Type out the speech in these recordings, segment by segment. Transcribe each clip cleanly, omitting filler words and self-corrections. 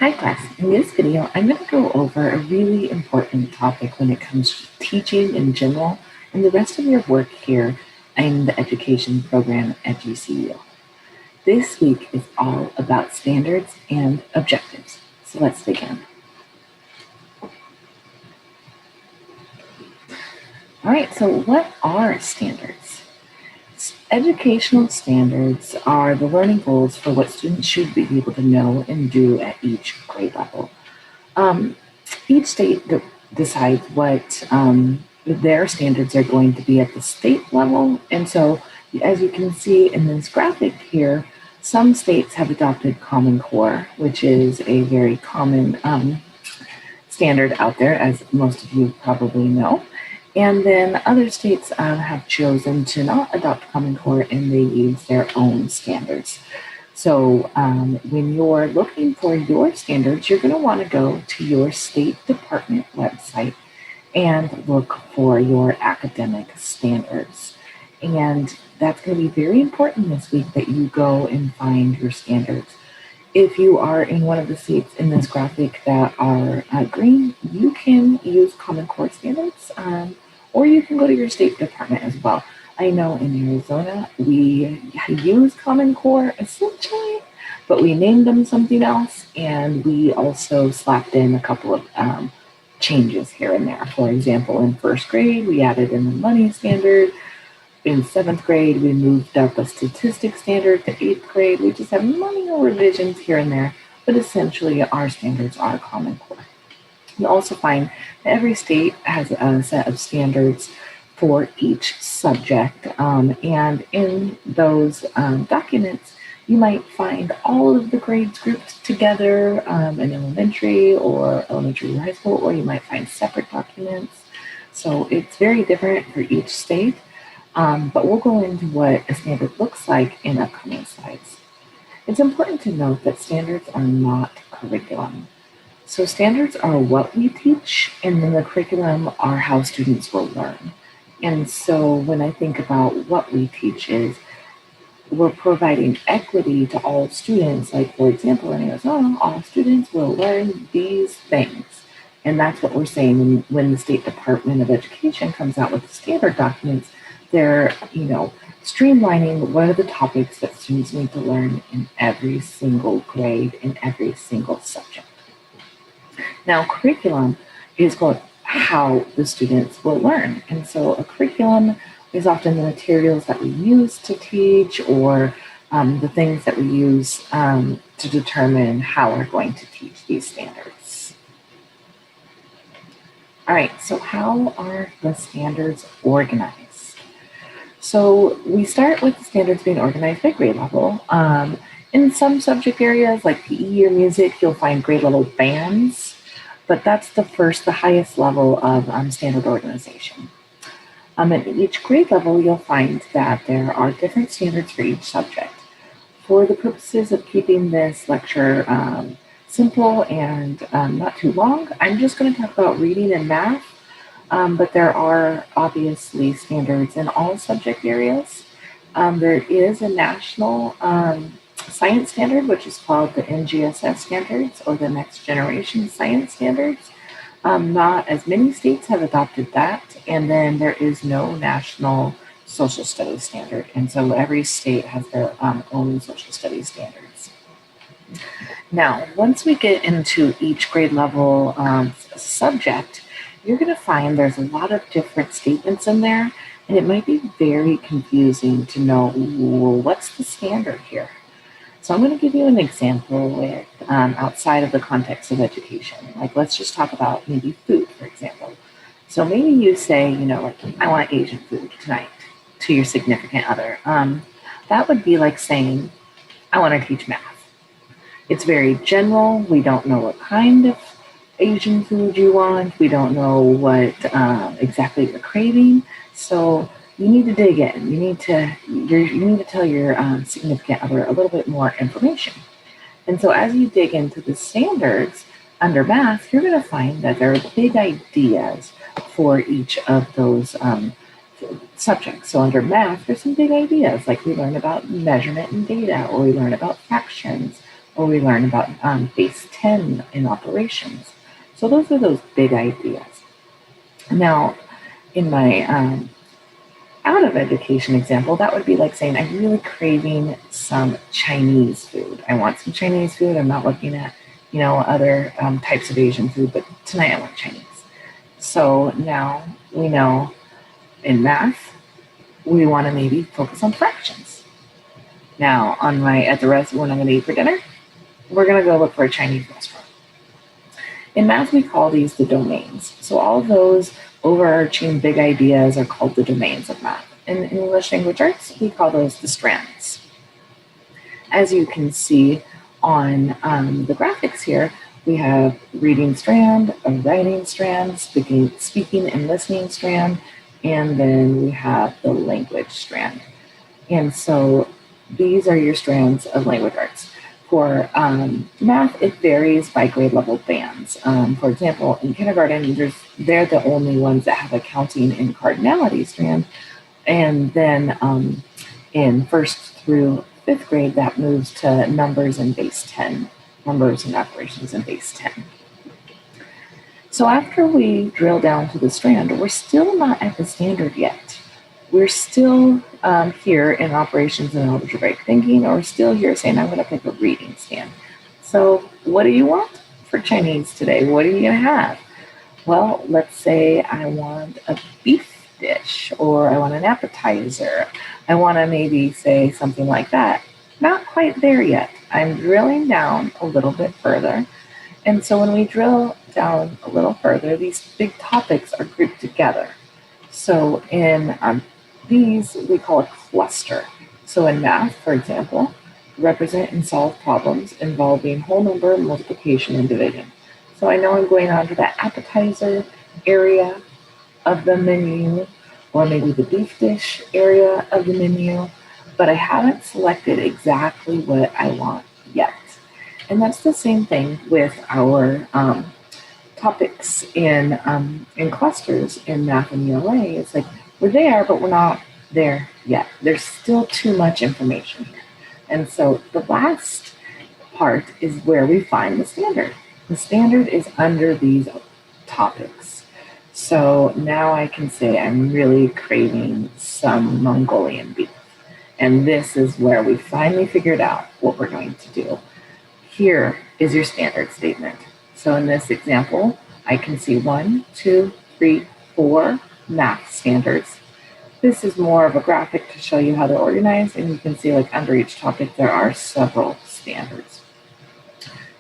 Hi class, in this video I'm going to go over a really important topic when it comes to teaching in general and the rest of your work here in the education program at GCU. This week is all about standards and objectives, so let's begin. All right, so what are standards? Educational standards are the learning goals for what students should be able to know and do at each grade level. Each state decides what their standards are going to be at the state level. And so, as you can see in this graphic here, some states have adopted Common Core, which is a very common standard out there, as most of you probably know. And then other states have chosen to not adopt Common Core and they use their own standards. So when you're looking for your standards, you're going to want to go to your state department website and look for your academic standards. And that's going to be very important this week that you go and find your standards. If you are in one of the states in this graphic that are green, you can use Common Core standards, or you can go to your state department as well. I know in Arizona, we use Common Core essentially, but we named them something else, and we also slapped in a couple of changes here and there. For example, in first grade, we added in the money standard. In seventh grade, we moved up a statistics standard to eighth grade. We just have minor revisions here and there, but essentially our standards are Common Core. You'll also find that every state has a set of standards for each subject, and in those documents, you might find all of the grades grouped together in elementary or high school, or you might find separate documents. So it's very different for each state. But we'll go into what a standard looks like in upcoming slides. It's important to note that standards are not curriculum. So standards are what we teach, and then the curriculum are how students will learn. And so when I think about what we teach is, we're providing equity to all students. Like, for example, in Arizona, all students will learn these things. And that's what we're saying when the State Department of Education comes out with the standard documents. They're, streamlining what are the topics that students need to learn in every single grade, in every single subject. Now, curriculum is how the students will learn. And so a curriculum is often the materials that we use to teach, or the things that we use to determine how we're going to teach these standards. All right, so how are the standards organized? So we start with the standards being organized by grade level. In some subject areas like PE or music, you'll find grade level bands, but that's the highest level of standard organization. At each grade level, you'll find that there are different standards for each subject. For the purposes of keeping this lecture simple and not too long, I'm just going to talk about reading and math. But there are obviously standards in all subject areas. There is a national science standard, which is called the NGSS standards, or the Next Generation Science Standards. Not as many states have adopted that. And then there is no national social studies standard. And so every state has their own social studies standards. Now, once we get into each grade level subject, you're going to find there's a lot of different statements in there, and it might be very confusing to know, well, what's the standard here? So I'm going to give you an example with outside of the context of education. Like, let's just talk about maybe food, for example. So maybe you say, I want Asian food tonight to your significant other. That would be like saying, I want to teach math. It's very general. We don't know what kind of Asian food you want. We don't know what exactly you're craving. So you need to dig in. You need to tell your significant other a little bit more information. And so as you dig into the standards under math, you're going to find that there are big ideas for each of those subjects. So under math, there's some big ideas, like we learn about measurement and data, or we learn about fractions, or we learn about base 10 in operations. So those are those big ideas. Now, in my out of education example, that would be like saying, I'm really craving some Chinese food. I want some Chinese food. I'm not looking at, other types of Asian food, but tonight I want Chinese. So now we know in math, we want to maybe focus on fractions. Now, at the restaurant when I'm going to eat for dinner, we're going to go look for a Chinese restaurant. In math, we call these the domains. So all of those overarching big ideas are called the domains of math. In English language arts, we call those the strands. As you can see on the graphics here, we have reading strand, a writing strand, speaking and listening strand, and then we have the language strand. And so these are your strands of language arts. For math, it varies by grade level bands. For example, in kindergarten, they're the only ones that have a counting and cardinality strand. And then in first through fifth grade, that moves to numbers and base 10, numbers and operations in base 10. So after we drill down to the strand, we're still not at the standard yet. We're still here in operations and algebraic thinking, or we're still here saying, I'm going to pick a reading stand. So what do you want for Chinese today? What are you going to have? Well, let's say I want a beef dish, or I want an appetizer. I want to maybe say something like that. Not quite there yet. I'm drilling down a little bit further. And so when we drill down a little further, these big topics are grouped together. So in these, we call a cluster. So in math, for example, represent and solve problems involving whole number multiplication and division. So I know I'm going on to that appetizer area of the menu, or maybe the beef dish area of the menu, but I haven't selected exactly what I want yet. And that's the same thing with our topics in clusters in math and ELA. It's like we're there, but we're not there yet. There's still too much information here. And so the last part is where we find the standard. The standard is under these topics. So now I can say I'm really craving some Mongolian beef. And this is where we finally figured out what we're going to do. Here is your standard statement. So in this example, I can see 1, 2, 3, 4 math standards. This is more of a graphic to show you how they're organized, and you can see like under each topic there are several standards.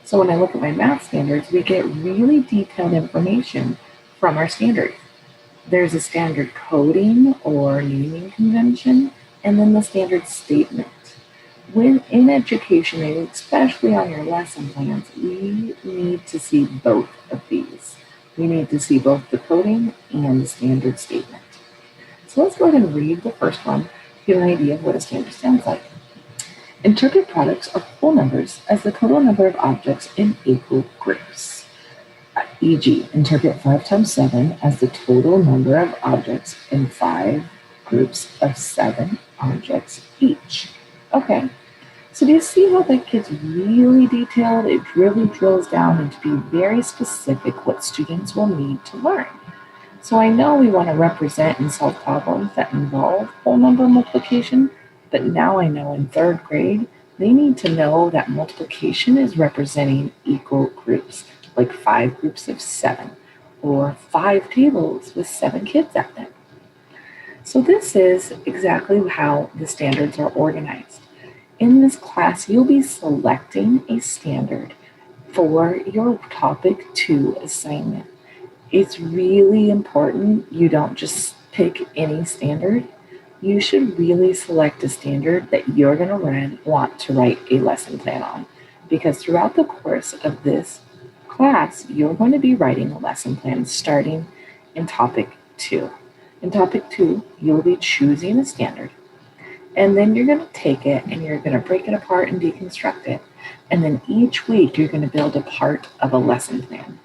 So when I look at my math standards, we get really detailed information from our standard. There's a standard coding or naming convention, and then the standard statement. When in education, and especially on your lesson plans, we need to see both of these. We need to see both the coding and the standard statement. So let's go ahead and read the first one to get an idea of what a standard sounds like. Interpret products of whole numbers as the total number of objects in equal groups. E.g., interpret 5 times 7 as the total number of objects in 5 groups of 7 objects each. Okay, so do you see how that gets really detailed? It really drills down and to be very specific what students will need to learn. So I know we want to represent and solve problems that involve whole number multiplication, but now I know in 3rd grade, they need to know that multiplication is representing equal groups, like 5 groups of 7, or 5 tables with 7 kids at them. So this is exactly how the standards are organized. In this class, you'll be selecting a standard for your topic 2 assignment. It's really important you don't just pick any standard. You should really select a standard that you're going to want to write a lesson plan on, because throughout the course of this class, you're going to be writing a lesson plan starting in topic 2. In topic 2, you'll be choosing a standard, and then you're going to take it and you're going to break it apart and deconstruct it. And then each week, you're going to build a part of a lesson plan.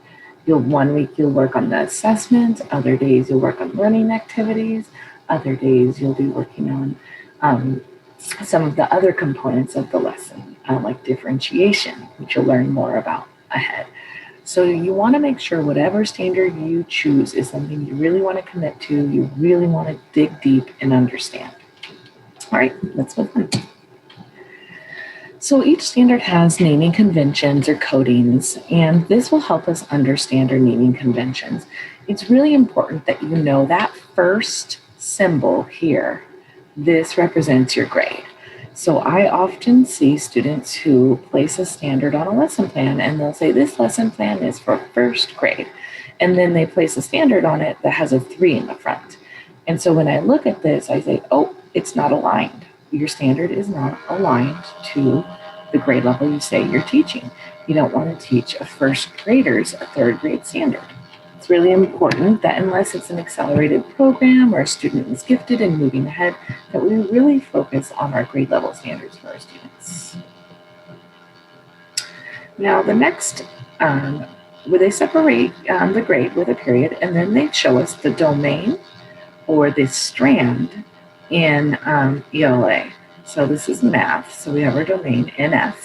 One week you'll work on the assessment, other days you'll work on learning activities, other days you'll be working on some of the other components of the lesson, like differentiation, which you'll learn more about ahead. So you want to make sure whatever standard you choose is something you really want to commit to, you really want to dig deep and understand. All right, let's move on. So each standard has naming conventions or codings, and this will help us understand our naming conventions. It's really important that you know that first symbol here, this represents your grade. So I often see students who place a standard on a lesson plan and they'll say this lesson plan is for first grade. And then they place a standard on it that has a 3 in the front. And so when I look at this, I say, oh, it's not aligned. Your standard is not aligned to the grade level you say you're teaching. You don't want to teach a first grader's a third grade standard. It's really important that unless it's an accelerated program or a student is gifted and moving ahead, that we really focus on our grade level standards for our students. Now the next, where they separate the grade with a period, and then they show us the domain or the strand in ELA. So this is math, so we have our domain NF,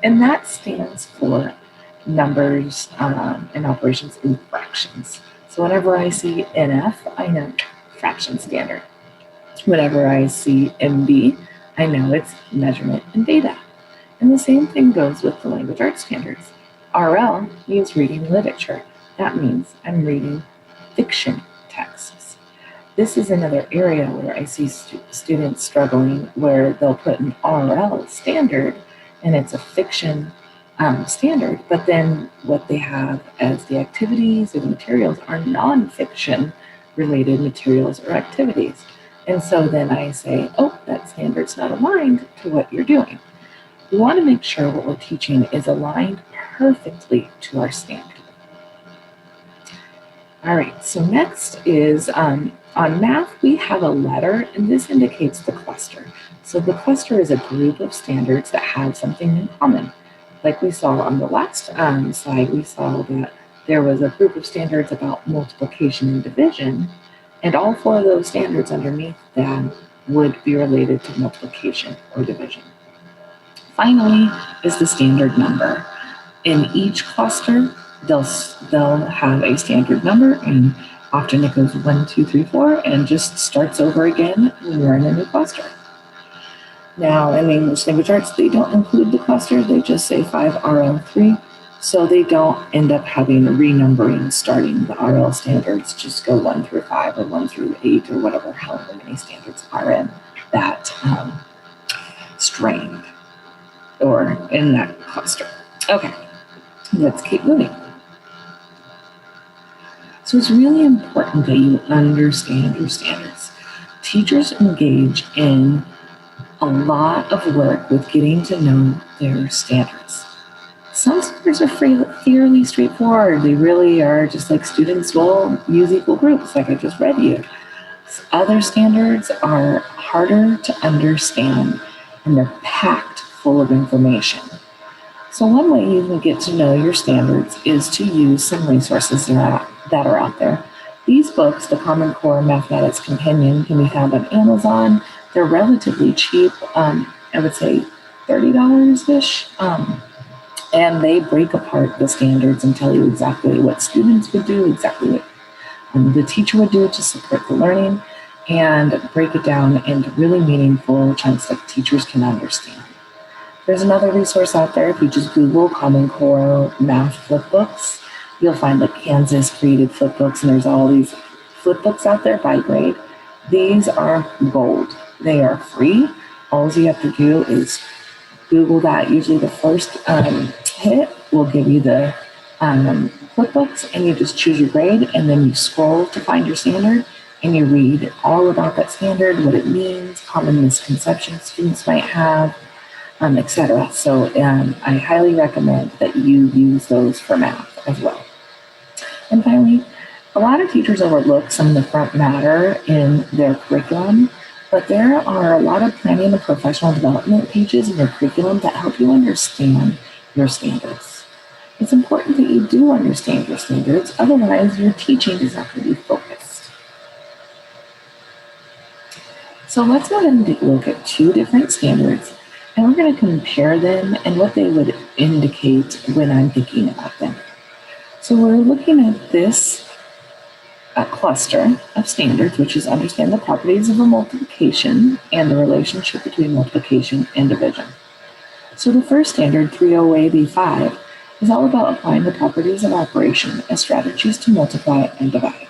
and that stands for numbers and operations in fractions. So whenever I see NF, I know fraction standard. Whenever I see MB, I know it's measurement and data. And the same thing goes with the language arts standards. RL means reading literature. That means I'm reading fiction texts. This is another area where I see students struggling, where they'll put an RL standard and it's a fiction standard, but then what they have as the activities or the materials are nonfiction related materials or activities. And so then I say, oh, that standard's not aligned to what you're doing. We want to make sure what we're teaching is aligned perfectly to our standard. All right, so next is on math, we have a letter, and this indicates the cluster. So the cluster is a group of standards that have something in common. Like we saw on the last slide, we saw that there was a group of standards about multiplication and division, and all 4 of those standards underneath them would be related to multiplication or division. Finally is the standard number. In each cluster, they'll have a standard number, and often it goes 1, 2, 3, 4, and just starts over again when we're in a new cluster. Now, in English language arts, they don't include the cluster. They just say 5 RL3, so they don't end up having renumbering starting. The RL standards just go 1 through 5 or 1 through 8 or whatever, however many standards are in that strand or in that cluster. Okay, let's keep moving. So it's really important that you understand your standards. Teachers engage in a lot of work with getting to know their standards. Some standards are fairly straightforward. They really are just like students will use equal groups, like I just read you. Other standards are harder to understand, and they're packed full of information. So one way you can get to know your standards is to use some resources that are out there. These books, the Common Core Mathematics Companion, can be found on Amazon. They're relatively cheap, I would say $30-ish, and they break apart the standards and tell you exactly what students would do, exactly what the teacher would do to support the learning, and break it down into really meaningful chunks that teachers can understand. There's another resource out there. If you just Google Common Core Math Flipbooks, you'll find like Kansas created flipbooks, and there's all these flipbooks out there by grade. These are gold. They are free. All you have to do is Google that. Usually the first hit will give you the flipbooks, and you just choose your grade, and then you scroll to find your standard, and you read all about that standard, what it means, common misconceptions students might have, etc. So I highly recommend that you use those for math as well. And finally, a lot of teachers overlook some of the front matter in their curriculum, but there are a lot of planning and professional development pages in your curriculum that help you understand your standards. It's important that you do understand your standards, otherwise your teaching is not going to be focused. So let's go ahead and take a look at two different standards, and we're going to compare them and what they would indicate when I'm thinking about them. So we're looking at this cluster of standards, which is understand the properties of a multiplication and the relationship between multiplication and division. So the first standard, 308B5, is all about applying the properties of operation as strategies to multiply and divide.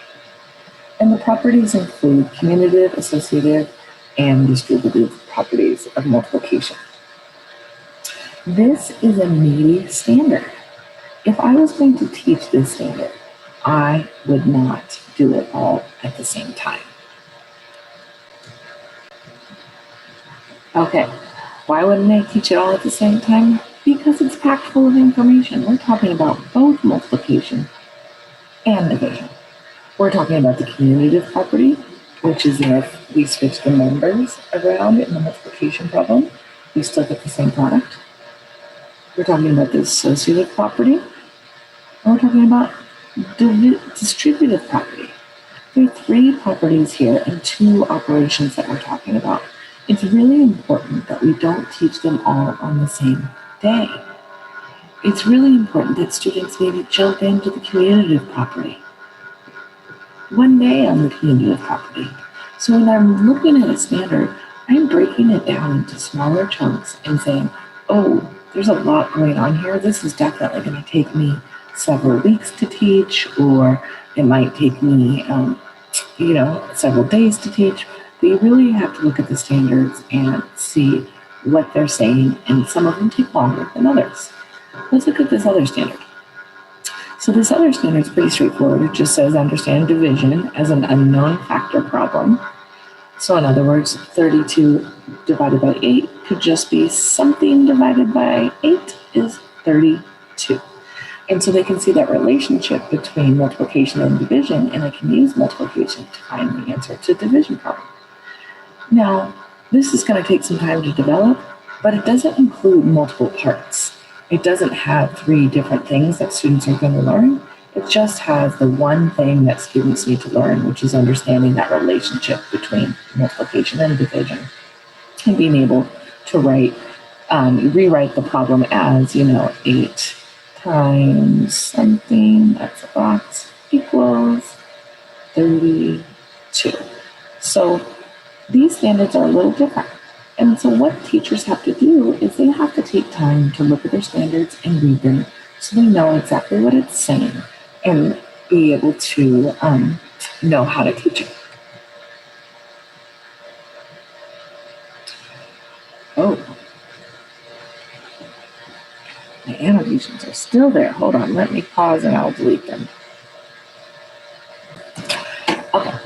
And the properties include commutative, associative, and distributive properties of multiplication. This is a meaty standard. If I was going to teach this standard, I would not do it all at the same time. Okay, why wouldn't I teach it all at the same time? Because it's packed full of information. We're talking about both multiplication and division. We're talking about the commutative property, which is if we switch the numbers around in the multiplication problem, we still get the same product. We're talking about the associative property, and we're talking about distributive property. There are three properties here and two operations that we're talking about. It's really important that we don't teach them all on the same day. It's really important that students maybe jump into the commutative property one day on the commutative property. So when I'm looking at a standard, I'm breaking it down into smaller chunks and saying, oh, there's a lot going on here. This is definitely going to take me several weeks to teach, or it might take me, several days to teach. But you really have to look at the standards and see what they're saying, and some of them take longer than others. Let's look at this other standard. So this other standard is pretty straightforward. It just says understand division as an unknown factor problem. So in other words, 32 divided by 8 could just be something divided by 8 is 32. And so they can see that relationship between multiplication and division, and I can use multiplication to find the answer to the division problem. Now, this is going to take some time to develop, but it doesn't include multiple parts. It doesn't have three different things that students are going to learn. It just has the one thing that students need to learn, which is understanding that relationship between multiplication and division, and being able to rewrite the problem as, 8 times something, that's a box, equals 32. So these standards are a little different. And so what teachers have to do is they have to take time to look at their standards and read them so they know exactly what it's saying and be able to know how to teach it. Oh, my annotations are still there. Hold on, let me pause and I'll delete them. Okay,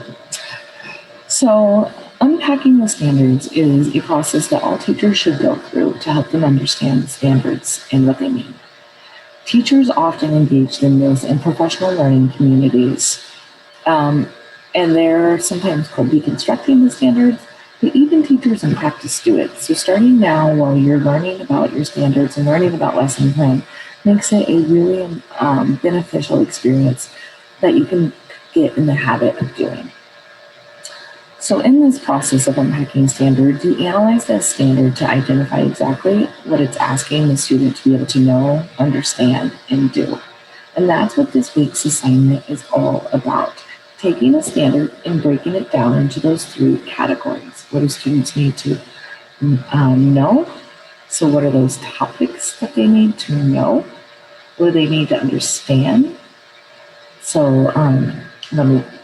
so unpacking the standards is a process that all teachers should go through to help them understand the standards and what they mean. Teachers often engage in this in professional learning communities, and they're sometimes called deconstructing the standards, but even teachers in practice do it. So starting now while you're learning about your standards and learning about lesson plan makes it a really beneficial experience that you can get in the habit of doing. So in this process of unpacking standards, you analyze that standard to identify exactly what it's asking the student to be able to know, understand, and do. And that's what this week's assignment is all about. Taking a standard and breaking it down into those three categories. What do students need to know? So what are those topics that they need to know? What do they need to understand? So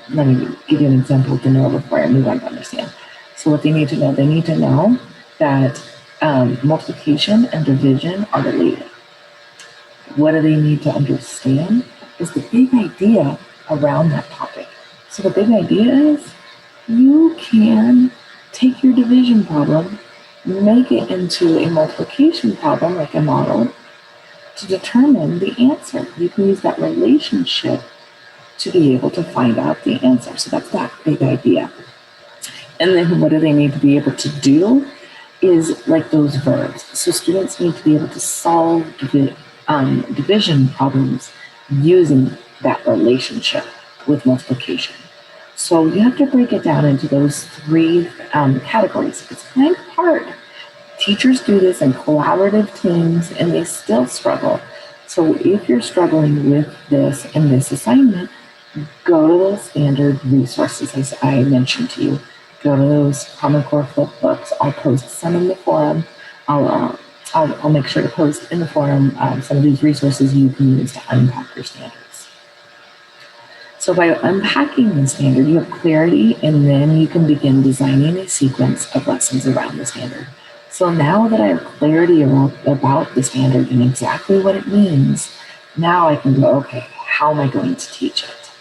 let me give you an example to know before I move on to understand. So what they need to know that multiplication and division are related. What do they need to understand is the big idea around that topic. So the big idea is you can take your division problem, make it into a multiplication problem, like a model, to determine the answer. You can use that relationship to be able to find out the answer. So that's that big idea. And then what do they need to be able to do is like those verbs. So students need to be able to solve division problems using that relationship with multiplication. So you have to break it down into those three categories. It's kind of hard. Teachers do this in collaborative teams and they still struggle. So if you're struggling with this and this assignment, go to those standard resources as I mentioned to you. Go to those Common Core flip books. I'll post some in the forum. I'll make sure to post in the forum some of these resources you can use to unpack your standards. So by unpacking the standard, you have clarity, and then you can begin designing a sequence of lessons around the standard. So now that I have clarity about the standard and exactly what it means, now I can go, okay, how am I going to teach it?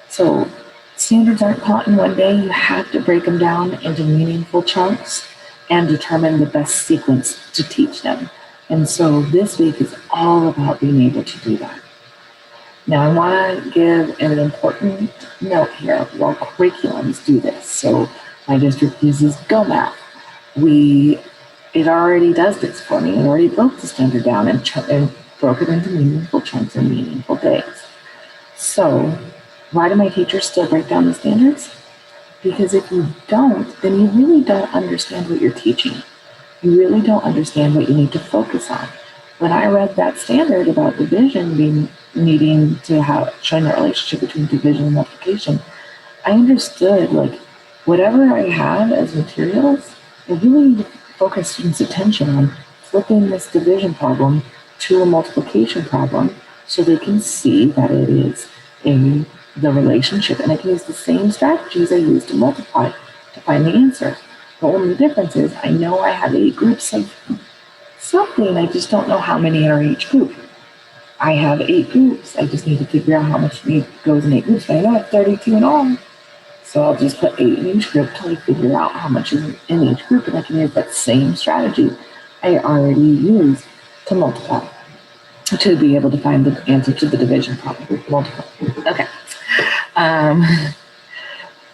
So standards aren't taught in one day. You have to break them down into meaningful chunks and determine the best sequence to teach them. And so this week is all about being able to do that. Now I want to give an important note here while curriculums do this. So my district uses GoMath. It already does this for me. It already broke the standard down and broke it into meaningful chunks and meaningful days. So why do my teachers still break down the standards? Because if you don't, then you really don't understand what you're teaching. You really don't understand what you need to focus on. When I read that standard about division needing to have showing the relationship between division and multiplication, I understood whatever I have as materials, I really need to focus students' attention on flipping this division problem to a multiplication problem so they can see that it is the relationship, and I can use the same strategies I use to multiply to find the answer. The only difference is I know I have 8 groups of something, I just don't know how many are each group. I have 8 groups, I just need to figure out how much goes in 8 groups, but I know I have 32 in all. So I'll just put 8 in each group till I figure out how much is in each group, and I can use that same strategy I already used to multiply to be able to find the answer to the division problem. Multiply. Okay.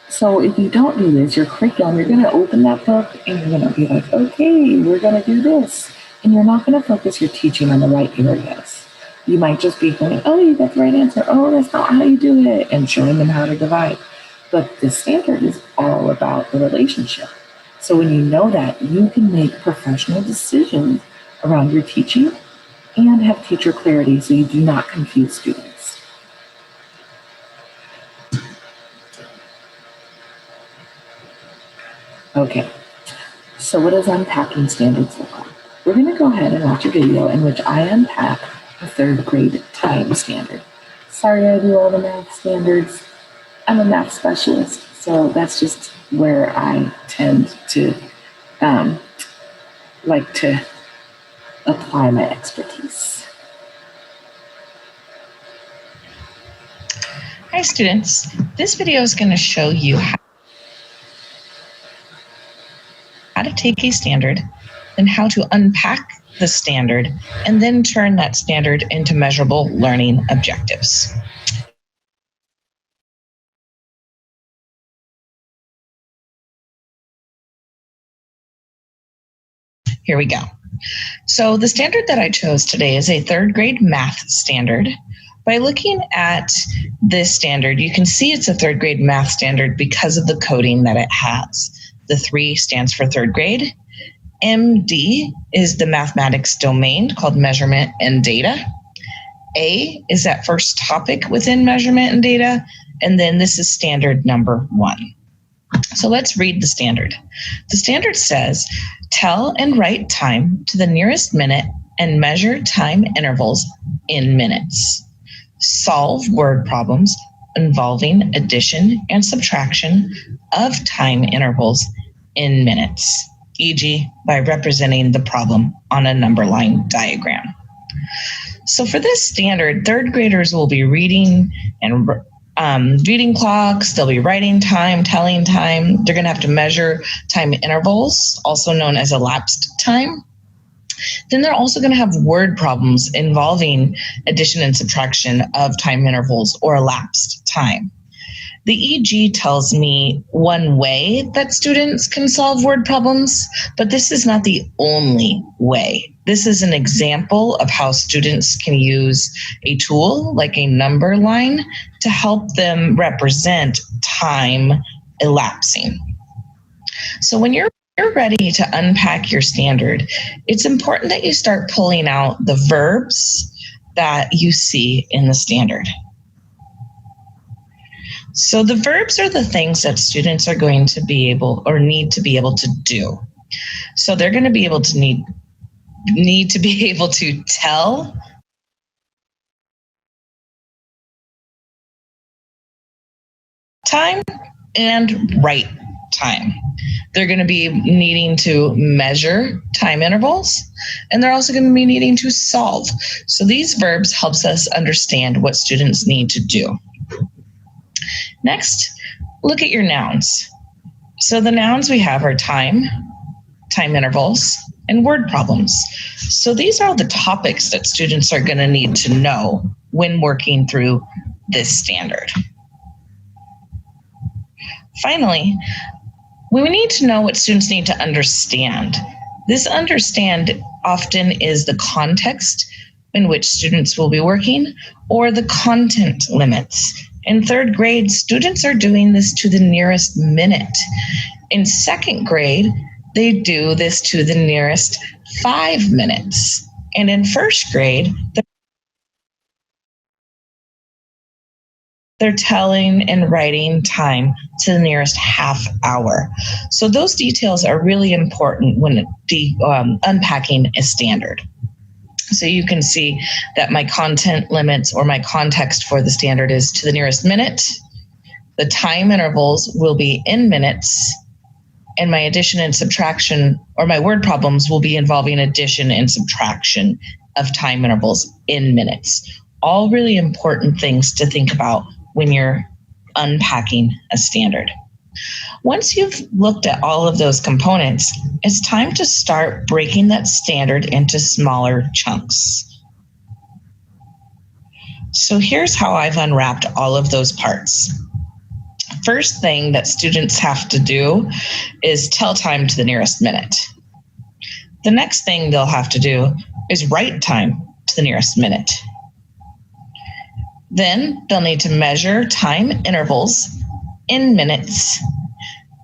So if you don't do this, your curriculum, you're going to open that book and you're going to be like, okay, we're going to do this. And you're not going to focus your teaching on the right areas. You might just be going, oh, you got the right answer. Oh, that's not how you do it. And showing them how to divide. But the standard is all about the relationship. So when you know that, you can make professional decisions around your teaching and have teacher clarity so you do not confuse students. Okay, so what does unpacking standards look like? We're going to go ahead and watch a video in which I unpack the 3rd grade time standard. Sorry I do all the math standards. I'm a math specialist, so that's just where I tend to like to apply my expertise. Hi students, this video is going to show you how to take a standard, then how to unpack the standard, and then turn that standard into measurable learning objectives. Here we go. So the standard that I chose today is a 3rd grade math standard. By looking at this standard, you can see it's a 3rd grade math standard because of the coding that it has. The 3 stands for 3rd grade. MD is the mathematics domain called measurement and data. A is that first topic within measurement and data. And then this is standard number 1. So let's read the standard. The standard says, tell and write time to the nearest minute and measure time intervals in minutes. Solve word problems involving addition and subtraction of time intervals in minutes, e.g. by representing the problem on a number line diagram. So for this standard, 3rd graders will be reading and reading clocks, they'll be writing time, telling time. They're going to have to measure time intervals, also known as elapsed time. Then they're also going to have word problems involving addition and subtraction of time intervals or elapsed time. The EG tells me one way that students can solve word problems, but this is not the only way This is an example of how students can use a tool like a number line to help them represent time elapsing. So when you're ready to unpack your standard, it's important that you start pulling out the verbs that you see in the standard. So the verbs are the things that students are going to be able or need to be able to do. So they're going to be able to need to be able to tell, time, and write time. They're going to be needing to measure time intervals, and they're also going to be needing to solve. So these verbs helps us understand what students need to do. Next, look at your nouns. So the nouns we have are time, time intervals, and word problems. So these are the topics that students are going to need to know when working through this standard. Finally, we need to know what students need to understand. This understand often is the context in which students will be working or the content limits. In third grade, students are doing this to the nearest minute. In second grade, they do this to the nearest 5 minutes. And in first grade, they're telling and writing time to the nearest half hour. So those details are really important when unpacking a standard. So you can see that my content limits or my context for the standard is to the nearest minute. The time intervals will be in minutes, and my addition and subtraction or my word problems will be involving addition and subtraction of time intervals in minutes. All really important things to think about when you're unpacking a standard. Once you've looked at all of those components, it's time to start breaking that standard into smaller chunks. So here's how I've unwrapped all of those parts. First thing that students have to do is tell time to the nearest minute. The next thing they'll have to do is write time to the nearest minute. Then they'll need to measure time intervals in minutes.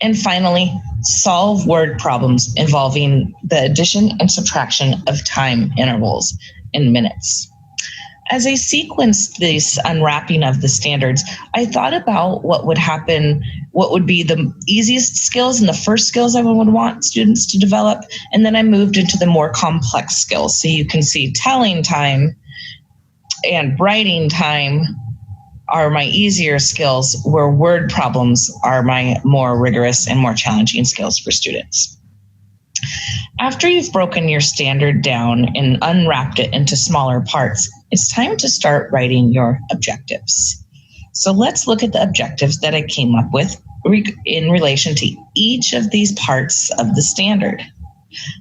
And finally, solve word problems involving the addition and subtraction of time intervals in minutes. As I sequenced this unwrapping of the standards, I thought about what would happen, what would be the easiest skills and the first skills I would want students to develop. And then I moved into the more complex skills. So you can see telling time and writing time are my easier skills, where word problems are my more rigorous and more challenging skills for students. After you've broken your standard down and unwrapped it into smaller parts, it's time to start writing your objectives. So let's look at the objectives that I came up with in relation to each of these parts of the standard.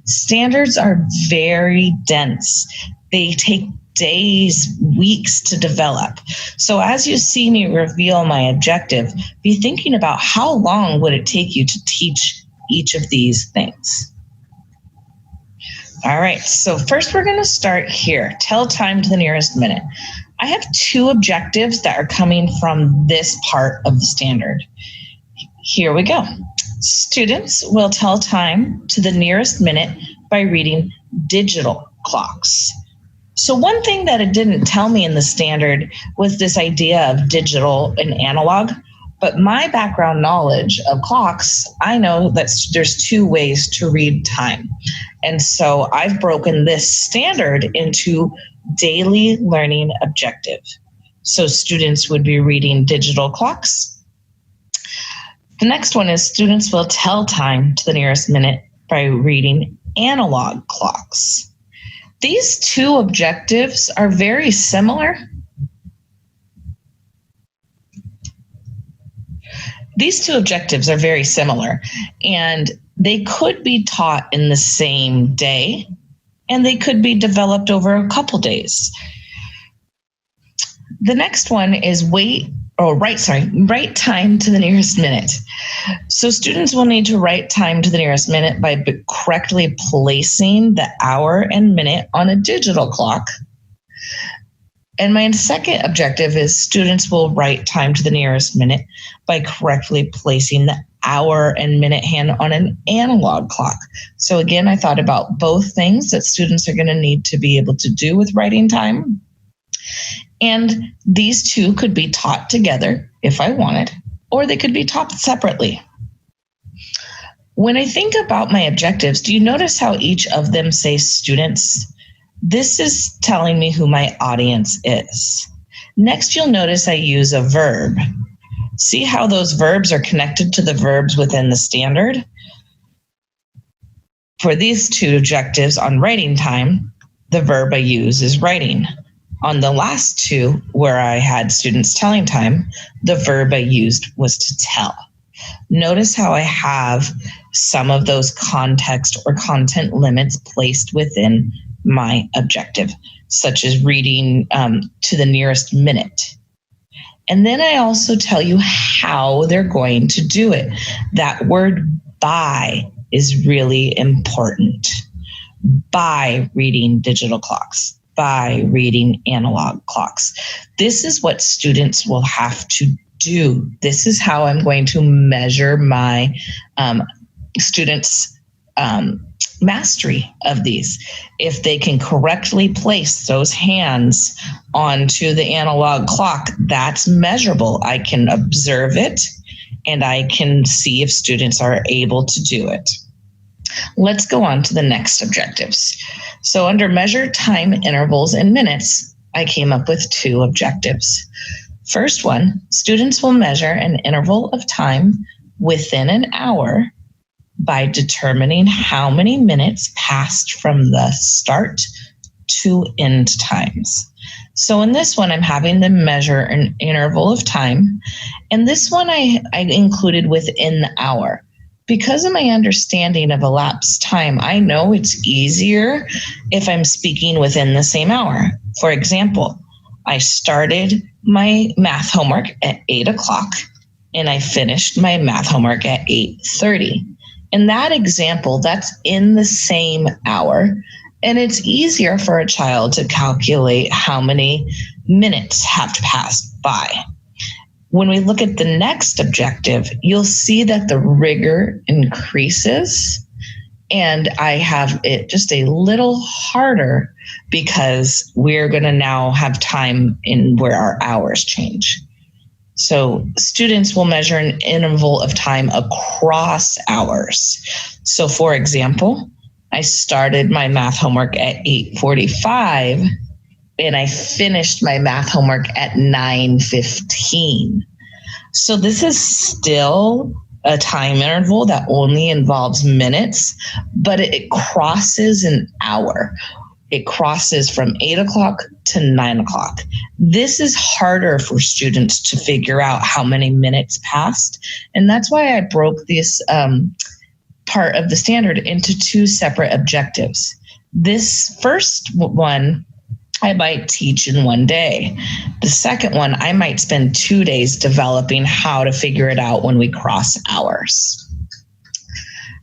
Standards are very dense. They take days, weeks to develop. So as you see me reveal my objective, be thinking about how long would it take you to teach each of these things. All right, so first we're going to start here. Tell time to the nearest minute. I have two objectives that are coming from this part of the standard. Here we go. Students will tell time to the nearest minute by reading digital clocks. So one thing that it didn't tell me in the standard was this idea of digital and analog. But my background knowledge of clocks, I know that there's two ways to read time. And so I've broken this standard into daily learning objective. So students would be reading digital clocks. The next one is students will tell time to the nearest minute by reading analog clocks. These two objectives are very similar. These two objectives are very similar, and they could be taught in the same day, and they could be developed over a couple days. The next one is wait write time to the nearest minute. So students will need to write time to the nearest minute by correctly placing the hour and minute on a digital clock. And my second objective is students will write time to the nearest minute by correctly placing the hour and minute hand on an analog clock. So again, I thought about both things that students are going to need to be able to do with writing time. And these two could be taught together if I wanted, or they could be taught separately. When I think about my objectives, do you notice how each of them say students? This is telling me who my audience is. Next, you'll notice I use a verb. See how those verbs are connected to the verbs within the standard? For these two objectives on writing time, the verb I use is writing. On the last two, where I had students telling time, the verb I used was to tell. Notice how I have some of those context or content limits placed within my objective, such as reading to the nearest minute. And then I also tell you how they're going to do it. That word by is really important. By reading digital clocks, by reading analog clocks. This is what students will have to do. This is how I'm going to measure my students' mastery of these. If they can correctly place those hands onto the analog clock, that's measurable. I can observe it and I can see if students are able to do it. Let's go on to the next objectives. So under measure time intervals in minutes, I came up with two objectives. First one, students will measure an interval of time within an hour by determining how many minutes passed from the start to end times. So in this one, I'm having them measure an interval of time. And this one I included within the hour. Because of my understanding of elapsed time, I know it's easier if I'm speaking within the same hour. For example, I started my math homework at 8 o'clock and I finished my math homework at 8:30. In that example, that's in the same hour, and it's easier for a child to calculate how many minutes have passed by. When we look at the next objective, you'll see that the rigor increases, and I have it just a little harder because we're going to now have time in where our hours change. So students will measure an interval of time across hours. So for example, I started my math homework at 8:45 and I finished my math homework at 9:15. So this is still a time interval that only involves minutes, but it crosses an hour. It crosses from 8 o'clock to 9 o'clock. This is harder for students to figure out how many minutes passed. And that's why I broke this part of the standard into two separate objectives. This first one, I might teach in one day. The second one, I might spend 2 days developing how to figure it out when we cross hours.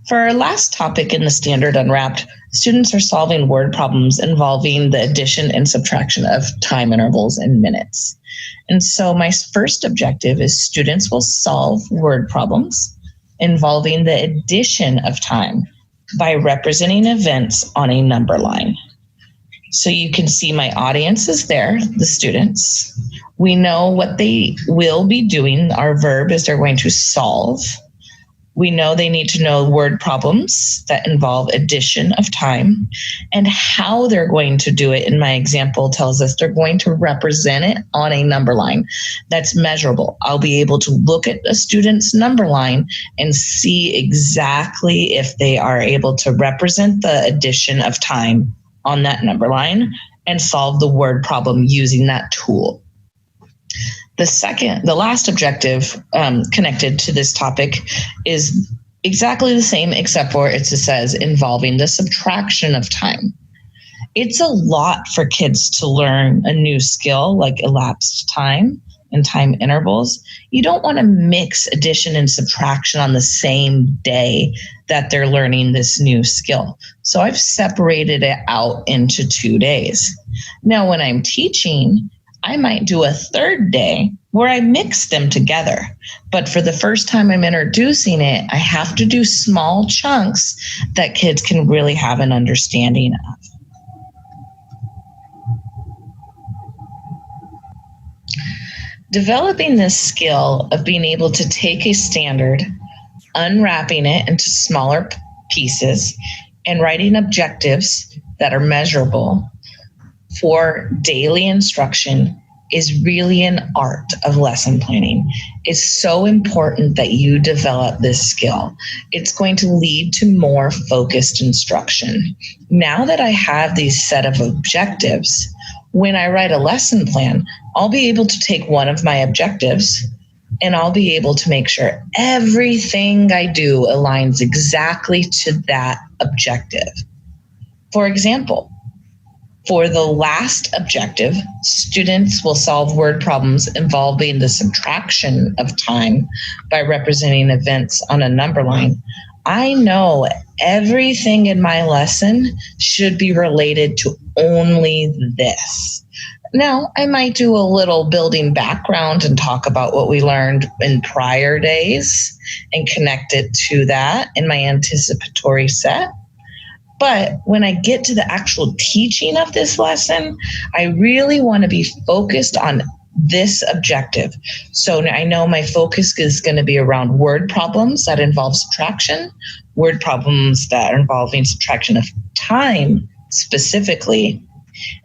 For our last topic in the Standard Unwrapped, students are solving word problems involving the addition and subtraction of time intervals in minutes. And so my first objective is students will solve word problems involving the addition of time by representing events on a number line. So you can see my audience is there, the students. We know what they will be doing. Our verb is they're going to solve. We know they need to know word problems that involve addition of time, and how they're going to do it in my example tells us they're going to represent it on a number line that's measurable. I'll be able to look at a student's number line and see exactly if they are able to represent the addition of time on that number line and solve the word problem using that tool. The last objective connected to this topic is exactly the same, except for it says involving the subtraction of time. It's a lot for kids to learn a new skill like elapsed time and time intervals, you don't want to mix addition and subtraction on the same day that they're learning this new skill. So I've separated it out into 2 days. Now, when I'm teaching, I might do a third day where I mix them together. But for the first time I'm introducing it, I have to do small chunks that kids can really have an understanding of. Developing this skill of being able to take a standard, unwrapping it into smaller pieces, and writing objectives that are measurable for daily instruction is really an art of lesson planning. It's so important that you develop this skill. It's going to lead to more focused instruction. Now that I have these set of objectives, when I write a lesson plan, I'll be able to take one of my objectives and I'll be able to make sure everything I do aligns exactly to that objective. For example, for the last objective, students will solve word problems involving the subtraction of time by representing events on a number line. I know everything in my lesson should be related to only this. Now, I might do a little building background and talk about what we learned in prior days and connect it to that in my anticipatory set. But when I get to the actual teaching of this lesson, I really want to be focused on this objective. So I know my focus is going to be around word problems that involve subtraction, word problems that are involving subtraction of time specifically.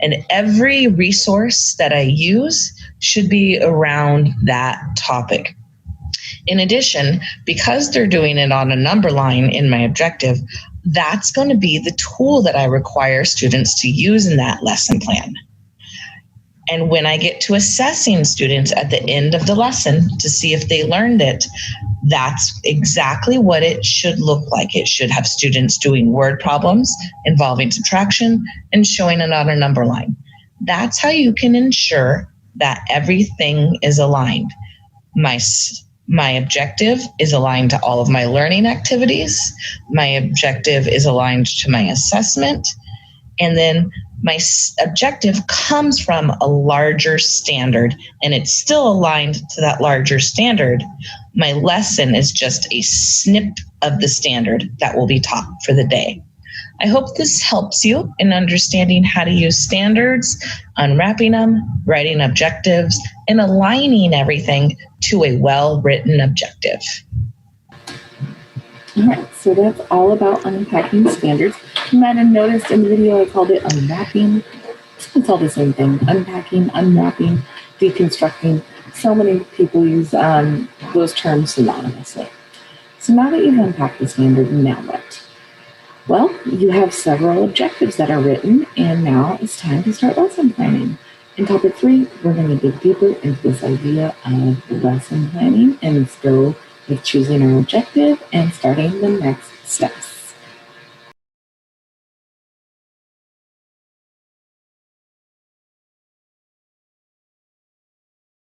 And every resource that I use should be around that topic. In addition, because they're doing it on a number line in my objective, that's going to be the tool that I require students to use in that lesson plan. And when I get to assessing students at the end of the lesson to see if they learned it, that's exactly what it should look like. It should have students doing word problems involving subtraction and showing it on a number line. That's how you can ensure that everything is aligned. My objective is aligned to all of my learning activities. My objective is aligned to my assessment. And then my objective comes from a larger standard, and it's still aligned to that larger standard. My lesson is just a snip of the standard that will be taught for the day. I hope this helps you in understanding how to use standards, unwrapping them, writing objectives, and aligning everything to a well-written objective. All right, so that's all about unpacking standards. You might have noticed in the video I called it unwrapping. It's all the same thing. Unpacking, unwrapping, deconstructing. So many people use those terms synonymously. So now that you've unpacked the standard, now what? Well, you have several objectives that are written, and now it's time to start lesson planning. In topic 3, we're going to dig deeper into this idea of lesson planning and go with choosing our objective and starting the next steps.